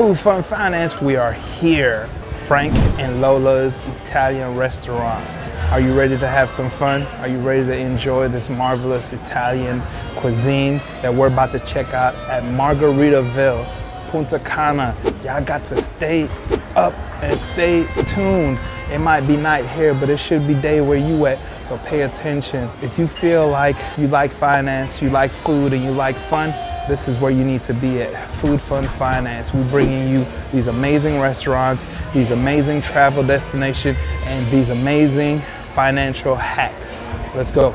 Food Fun Finance, we are here. Frank and Lola's Italian restaurant. Are you ready to have some fun? Are you ready to enjoy this marvelous Italian cuisine that we're about to check out at Margaritaville, Punta Cana? Y'all got to stay up and stay tuned. It might be night here, but it should be day where you at, so pay attention. If you feel like you like finance, you like food, and you like fun, this is where you need to be at. Food Fun Finance. We're bringing you these amazing restaurants, these amazing travel destinations, and these amazing financial hacks. Let's go.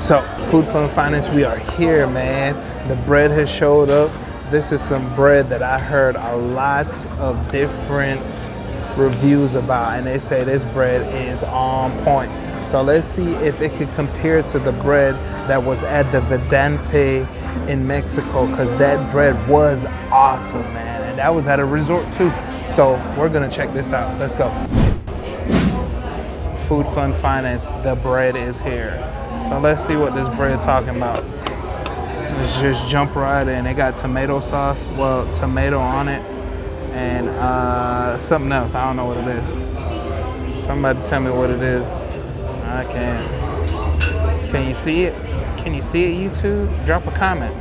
So, Food Fun Finance, we are here, man. The bread has showed up. This is some bread that I heard a lot of different reviews about, and they say this bread is on point. So let's see if it could compare to the bread that was at the Vidante in Mexico, because that bread was awesome, man. And that was at a resort too. So we're gonna check this out. Let's go. Food Fun Finance, the bread is here. So let's see what this bread talking about. Let's just jump right in. They got tomato sauce, well, tomato on it, and something else. I don't know what it is. Somebody tell me what it is. I can't. Can you see it? Can you see it, YouTube? Drop a comment.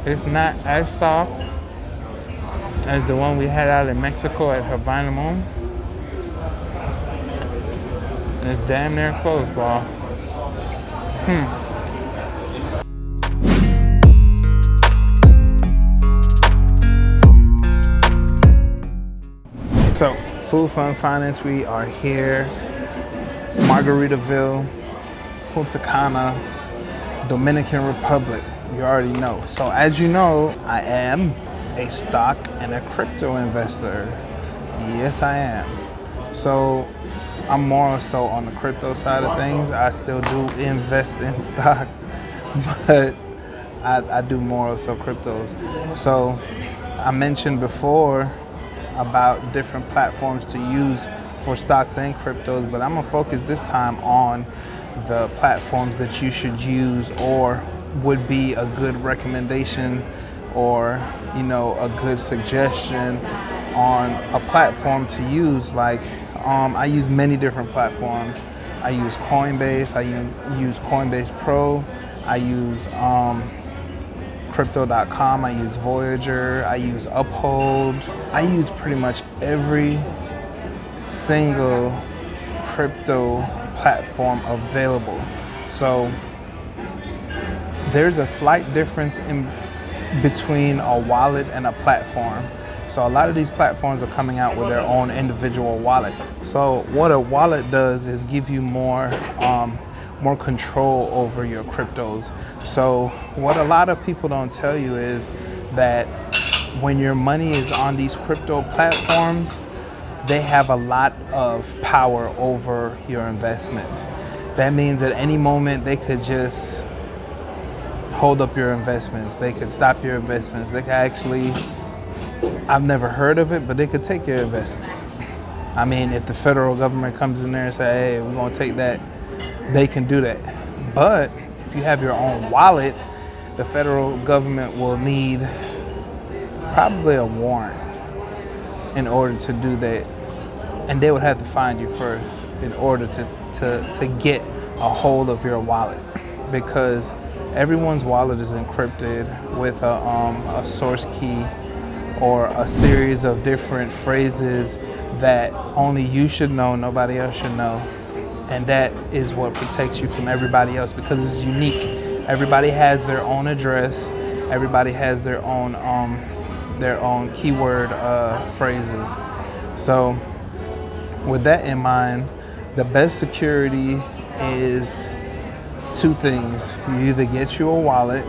It's not as soft as the one we had out in Mexico at Havana Moon. It's damn near close, bro. So, Food Fun Finance, we are here. Margaritaville, Punta Cana, Dominican Republic. You already know. So, as you know, I am a stock and a crypto investor. Yes, I am. So, I'm more so on the crypto side of things. I still do invest in stocks, but I do more so cryptos. So I mentioned before about different platforms to use for stocks and cryptos, but I'm gonna focus this time on the platforms that you should use or would be a good recommendation or, you know, a good suggestion on a platform to use. Like, I use many different platforms. I use Coinbase, I use Coinbase Pro, I use Crypto.com, I use Voyager, I use Uphold. I use pretty much every single crypto platform available. So there's a slight difference in between a wallet and a platform. So a lot of these platforms are coming out with their own individual wallet. So what a wallet does is give you more control over your cryptos. So what a lot of people don't tell you is that when your money is on these crypto platforms, they have a lot of power over your investment. That means at any moment they could just hold up your investments. They could stop your investments. They could actually, I've never heard of it, but they could take your investments. I mean, if the federal government comes in there and say, hey, we're gonna take that, they can do that. But if you have your own wallet, the federal government will need probably a warrant in order to do that. And they would have to find you first in order to get a hold of your wallet, because everyone's wallet is encrypted with a source key or a series of different phrases that only you should know, nobody else should know. And that is what protects you from everybody else, because it's unique. Everybody has their own address. Everybody has their own keyword phrases. So with that in mind, the best security is two things. You either get you a wallet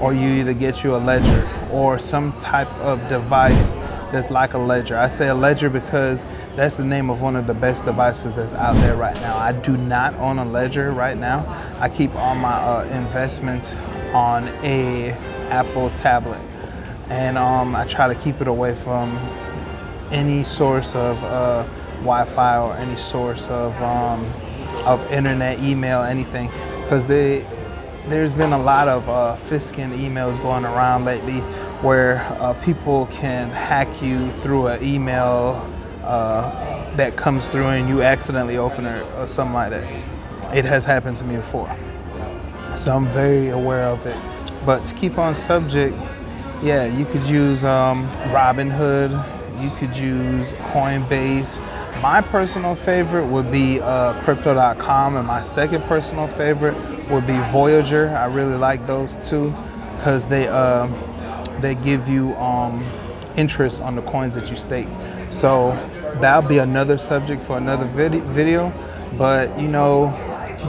or you either get you a ledger or some type of device that's like a ledger. I say a ledger because that's the name of one of the best devices that's out there right now. I do not own a ledger right now. I keep all my investments on a Apple tablet, and I try to keep it away from any source of Wi-Fi or any source of internet, email, anything, because there's been a lot of phishing emails going around lately where people can hack you through an email that comes through and you accidentally open it or something like that. It has happened to me before, so I'm very aware of it. But to keep on subject, yeah, you could use Robinhood, you could use Coinbase. My personal favorite would be Crypto.com, and my second personal favorite would be Voyager. I really like those two because they give you interest on the coins that you stake. So that'll be another subject for another video. But you know,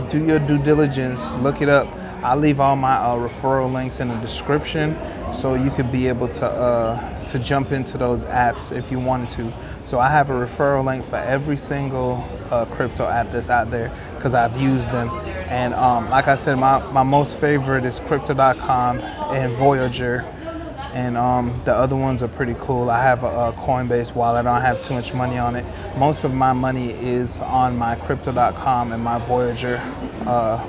do your due diligence, look it up. I'll leave all my referral links in the description so you could be able to jump into those apps if you wanted to. So I have a referral link for every single crypto app that's out there because I've used them. And like I said, my most favorite is Crypto.com and Voyager. And the other ones are pretty cool. I have a Coinbase wallet. I don't have too much money on it. Most of my money is on my Crypto.com and my Voyager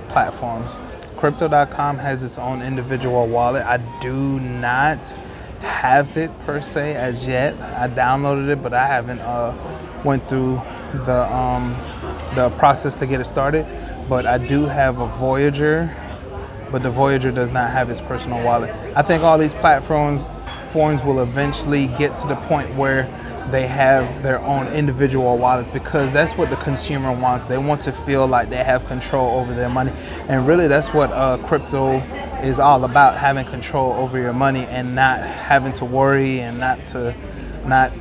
platforms. Crypto.com has its own individual wallet. I do not have it per se as yet. I downloaded it, but I haven't went through the process to get it started. But I do have a Voyager, but the Voyager does not have its personal wallet. I think all these platforms will eventually get to the point where they have their own individual wallets, because that's what the consumer wants. They want to feel like they have control over their money. And really that's what crypto is all about, having control over your money and not having to worry and not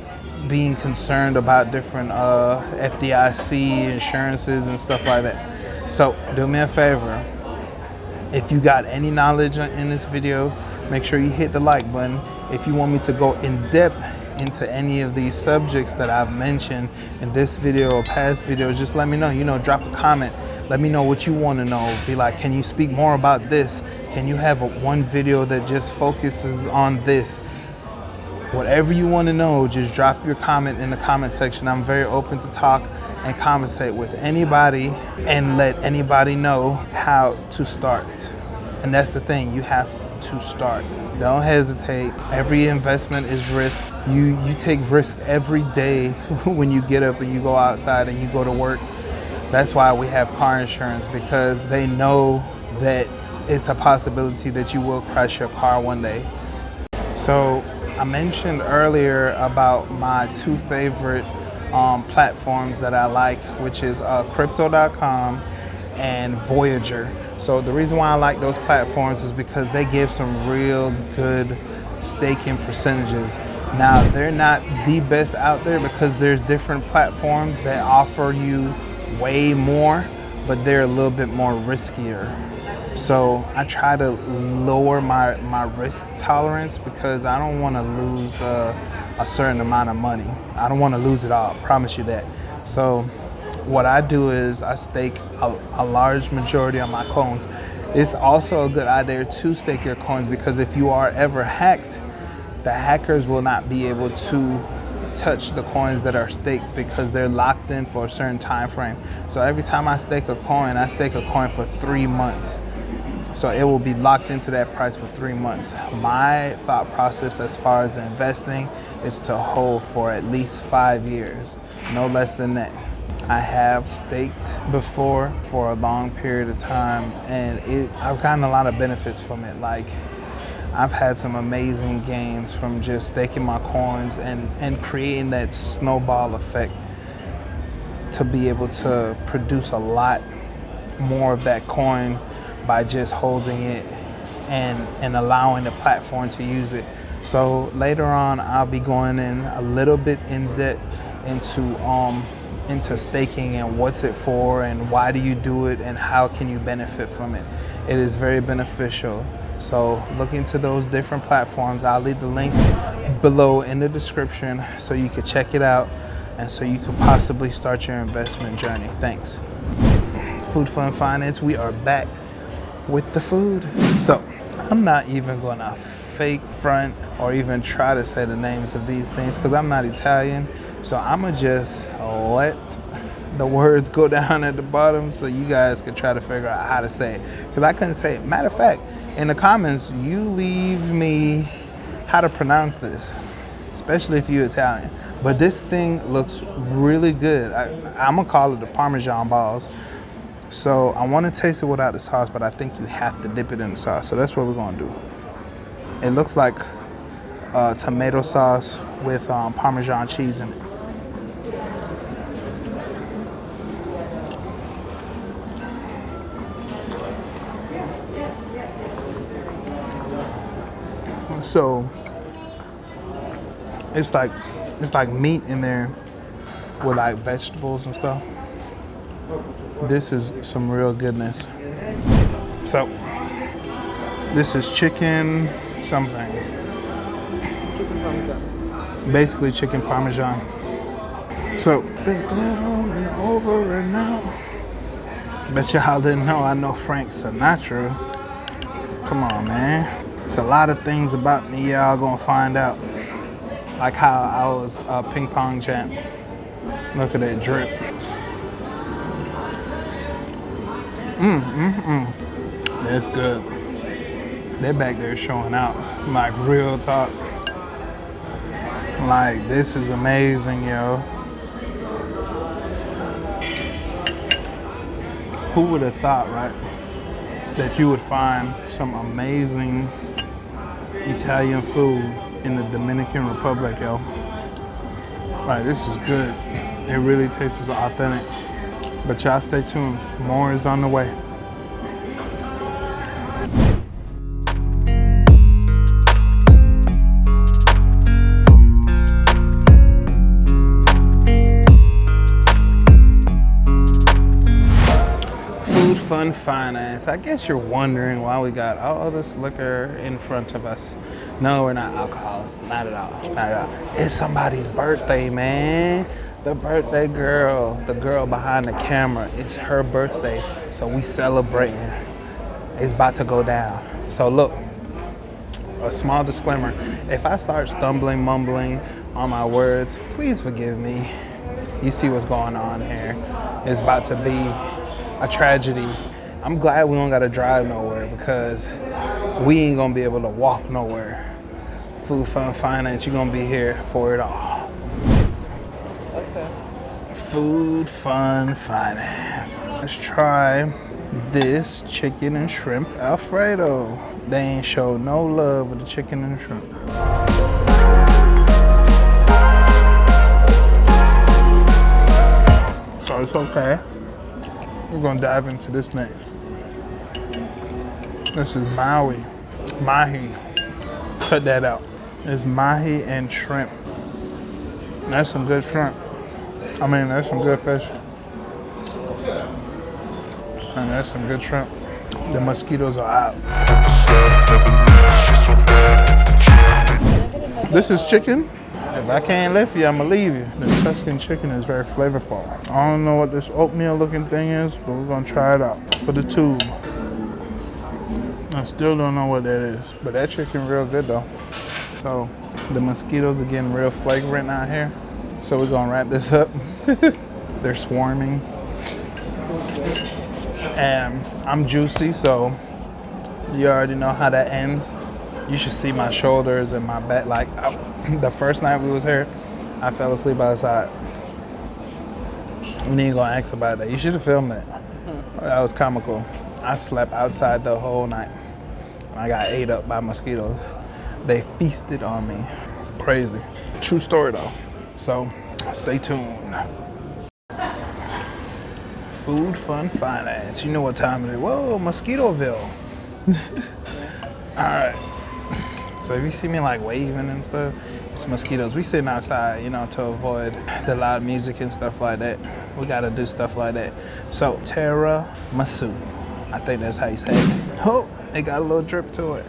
being concerned about different FDIC insurances and stuff like that. So do me a favor. If you got any knowledge in this video, make sure you hit the like button. If you want me to go in depth into any of these subjects that I've mentioned in this video or past videos, just let me know. You know, drop a comment. Let me know what you want to know. Be like, can you speak more about this? Can you have one video that just focuses on this? Whatever you want to know, just drop your comment in the comment section. I'm very open to talk and conversate with anybody and let anybody know how to start. And that's the thing, you have to start. Don't hesitate. Every investment is risk. You take risk every day when you get up and you go outside and you go to work. That's why we have car insurance, because they know that it's a possibility that you will crash your car one day. So I mentioned earlier about my two favorite platforms that I like, which is Crypto.com and Voyager. So the reason why I like those platforms is because they give some real good staking percentages. Now, they're not the best out there because there's different platforms that offer you way more, but they're a little bit more riskier. So I try to lower my risk tolerance because I don't want to lose a certain amount of money. I don't want to lose it all, I promise you that. So what I do is I stake a large majority of my coins. It's also a good idea to stake your coins, because if you are ever hacked, the hackers will not be able to touch the coins that are staked because they're locked in for a certain time frame. So every time I stake a coin for 3 months. So it will be locked into that price for 3 months. My thought process as far as investing is to hold for at least 5 years, no less than that. I have staked before for a long period of time, and I've gotten a lot of benefits from it. Like, I've had some amazing gains from just staking my coins and creating that snowball effect to be able to produce a lot more of that coin by just holding it and allowing the platform to use it. So later on, I'll be going in a little bit in depth into staking and what's it for and why do you do it and how can you benefit from it. It is very beneficial. So look into those different platforms. I'll leave the links below in the description so you can check it out and so you could possibly start your investment journey. Thanks. Food, Fun, Finance, we are back with the food. So I'm not even gonna fake front or even try to say the names of these things because I'm not Italian, So I'ma just let the words go down at the bottom so you guys can try to figure out how to say it. Because I couldn't say it. Matter of fact, in the comments, you leave me how to pronounce this, especially if you're Italian. But this thing looks really good. I'm gonna call it the Parmesan balls. So I wanna taste it without the sauce, but I think you have to dip it in the sauce. So that's what we're gonna do. It looks like tomato sauce with Parmesan cheese in it. So it's like meat in there with like vegetables and stuff. This is some real goodness. So this is chicken something. Chicken parmesan. Basically chicken parmesan. So been thrown and over and out. Bet y'all didn't know I know Frank Sinatra. Come on, man. It's a lot of things about me y'all gonna find out. Like how I was a ping pong champ. Look at that drip. That's good. They're back there showing out. Like real talk. Like this is amazing, yo. Who would have thought, right? That you would find some amazing Italian food in the Dominican Republic, yo. Right, this is good. It really tastes authentic. But y'all stay tuned. More is on the way. Food, fun, finance. I guess you're wondering why we got all this liquor in front of us. No, we're not alcoholics. Not at all. Not at all. It's somebody's birthday, man. The birthday girl. The girl behind the camera. It's her birthday. So we celebrating. It's about to go down. So look, a small disclaimer. If I start stumbling, mumbling on my words, please forgive me. You see what's going on here. It's about to be a tragedy. I'm glad we don't gotta drive nowhere because we ain't gonna be able to walk nowhere. Food, fun, finance, you're gonna be here for it all. Okay. Food, fun, finance. Let's try this chicken and shrimp Alfredo. They ain't show no love with the chicken and shrimp. So it's okay. We're gonna dive into this next. This is mahi. Cut that out. It's mahi and shrimp. That's some good shrimp. I mean, that's some good fish. And that's some good shrimp. The mosquitoes are out. This is chicken. If I can't lift you, I'm gonna leave you. The Tuscan chicken is very flavorful. I don't know what this oatmeal looking thing is, but we're gonna try it out for the tube. I still don't know what that is, but that chicken real good though. So the mosquitoes are getting real flagrant out here. So we're gonna wrap this up. They're swarming. And I'm juicy, so you already know how that ends. You should see my shoulders and my back. Like the first night we was here, I fell asleep outside. We ain't gonna ask about that. You should have filmed it. That was comical. I slept outside the whole night. I got ate up by mosquitoes. They feasted on me. Crazy. True story though. So stay tuned. Food, fun, finance. You know what time it is. Whoa, Mosquitoville. All right. So if you see me like waving and stuff, it's mosquitoes. We sitting outside, you know, to avoid the loud music and stuff like that. We gotta do stuff like that. So tiramisu, I think that's how you say it. Oh, it got a little drip to it.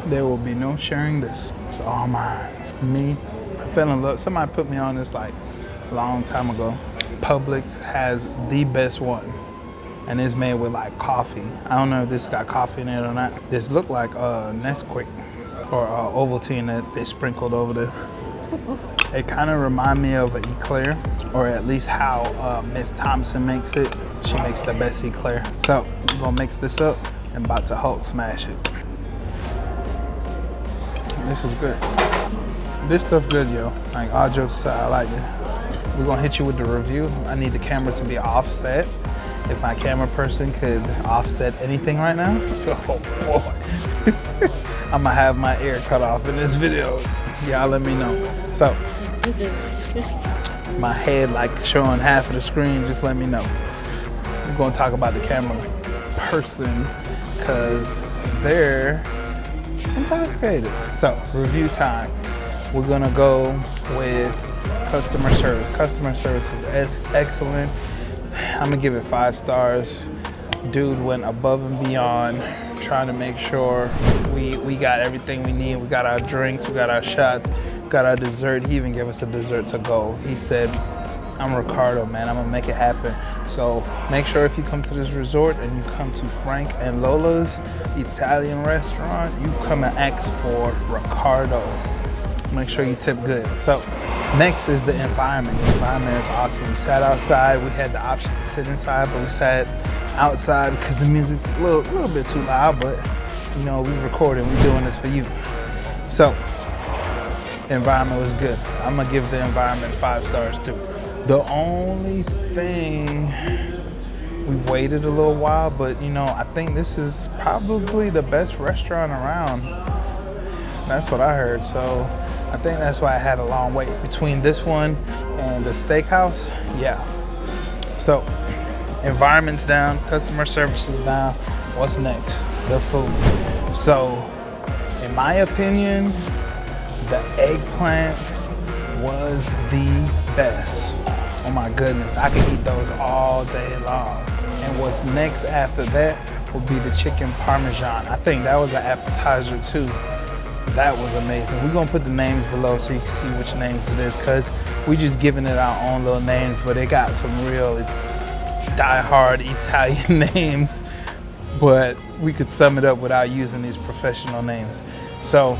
There will be no sharing this. It's all mine. Me, feeling love. Somebody put me on this like a long time ago. Publix has the best one. And it's made with like coffee. I don't know if this got coffee in it or not. This look like Nesquik. or Ovaltine that they sprinkled over there. It kind of remind me of an eclair, or at least how Miss Thompson makes it. She makes the best eclair. So we're gonna mix this up and about to Hulk smash it. This is good. This stuff good, yo. Like, all jokes aside, I like it. We're gonna hit you with the review. I need the camera to be offset. If my camera person could offset anything right now, oh boy. I'm gonna have my ear cut off in this video. Y'all let me know. So, my head like showing half of the screen, just let me know. We're gonna talk about the camera person, cause they're intoxicated. So, review time. We're gonna go with customer service. Customer service is excellent. I'm gonna give it 5 stars. Dude went above and beyond, trying to make sure we got everything we need. We got our drinks, we got our shots, got our dessert. He even gave us a dessert to go. He said, I'm Ricardo, man, I'm gonna make it happen. So make sure if you come to this resort and you come to Frank and Lola's Italian restaurant, you come and ask for Ricardo. Make sure you tip good. So next is the environment. The environment is awesome. We sat outside. We had the option to sit inside, but we sat outside because the music a little bit too loud, but you know, we recording, we doing this for you. So the environment was good. I'm gonna give the environment 5 stars too. The only thing, we waited a little while, but you know, I think this is probably the best restaurant around. That's what I heard. So I think that's why I had a long wait between this one and the steakhouse. Yeah. So environment's down, customer service is down. What's next? The food. So in my opinion, the eggplant was the best. Oh my goodness, I could eat those all day long. And what's next after that will be the chicken parmesan. I think that was an appetizer too. That was amazing. We're gonna put the names below so you can see which names it is, cause we just giving it our own little names, but it got some real die-hard Italian names, but we could sum it up without using these professional names. So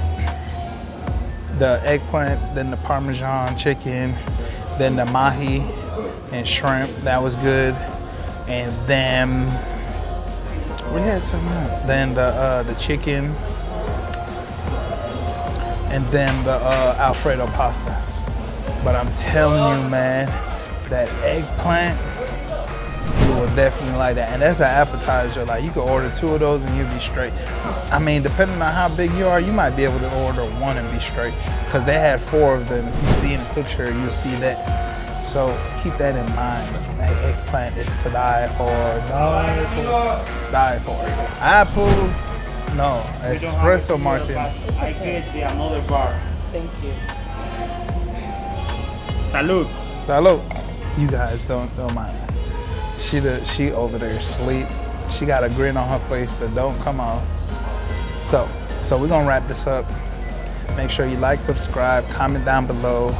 the eggplant, then the Parmesan chicken, then the mahi and shrimp, that was good. And then we had some more. Then the chicken, and then the Alfredo pasta. But I'm telling you, man, that eggplant, you will definitely like that. And that's an appetizer. Like, you could order 2 of those and you'll be straight. I mean, depending on how big you are, you might be able to order 1 and be straight. Because they had 4 of them. You see in the picture, you'll see that. So keep that in mind. That eggplant is to die for. Die for. Apple, no, espresso martini. I get the another bar. Thank you. Salud. Salud. You guys don't mind. She over there asleep. She got a grin on her face that don't come off. So we're gonna wrap this up. Make sure you like, subscribe, comment down below,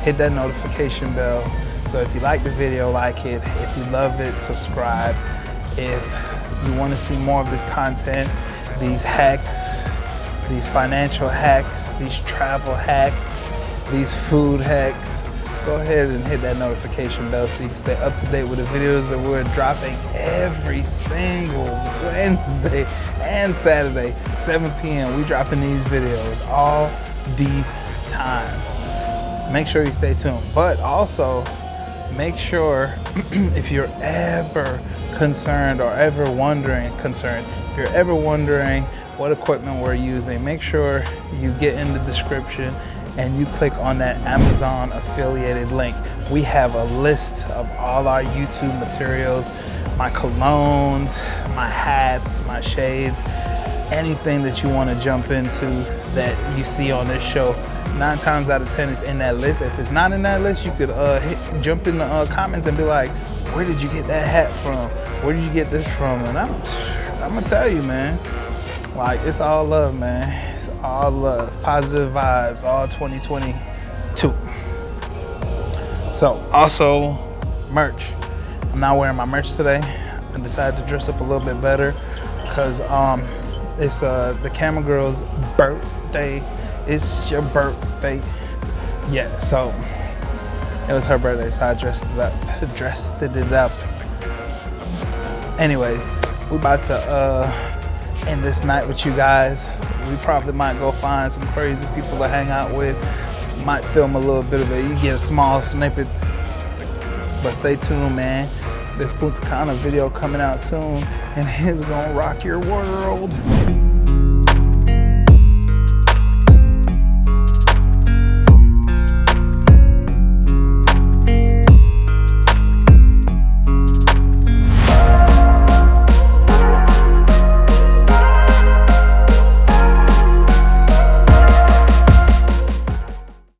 hit that notification bell. So if you like the video, like it. If you love it, subscribe. If you want to see more of this content, these hacks, these financial hacks, these travel hacks, these food hacks, go ahead and hit that notification bell so you can stay up to date with the videos that we're dropping every single Wednesday and Saturday, 7 p.m. We dropping these videos all the time. Make sure you stay tuned. But also, make sure if you're ever concerned or ever wondering, if you're ever wondering what equipment we're using, make sure you get in the description and you click on that Amazon affiliated link. We have a list of all our YouTube materials, my colognes, my hats, my shades, anything that you want to jump into that you see on this show. 9 times out of 10 is in that list. If it's not in that list, you could jump in the comments and be like, where did you get that hat from? Where did you get this from? And I'm gonna tell you, man, like, it's all love, man. It's all love, positive vibes, all 2022. So also merch. I'm not wearing my merch today. I decided to dress up a little bit better because It's the camera girl's birthday. It's your birthday. Yeah, so it was her birthday, so I dressed it up. Anyways, we about to end this night with you guys. We probably might go find some crazy people to hang out with. Might film a little bit of it. You get a small snippet, but stay tuned, man. This Punta Cana video coming out soon, and it's gonna rock your world.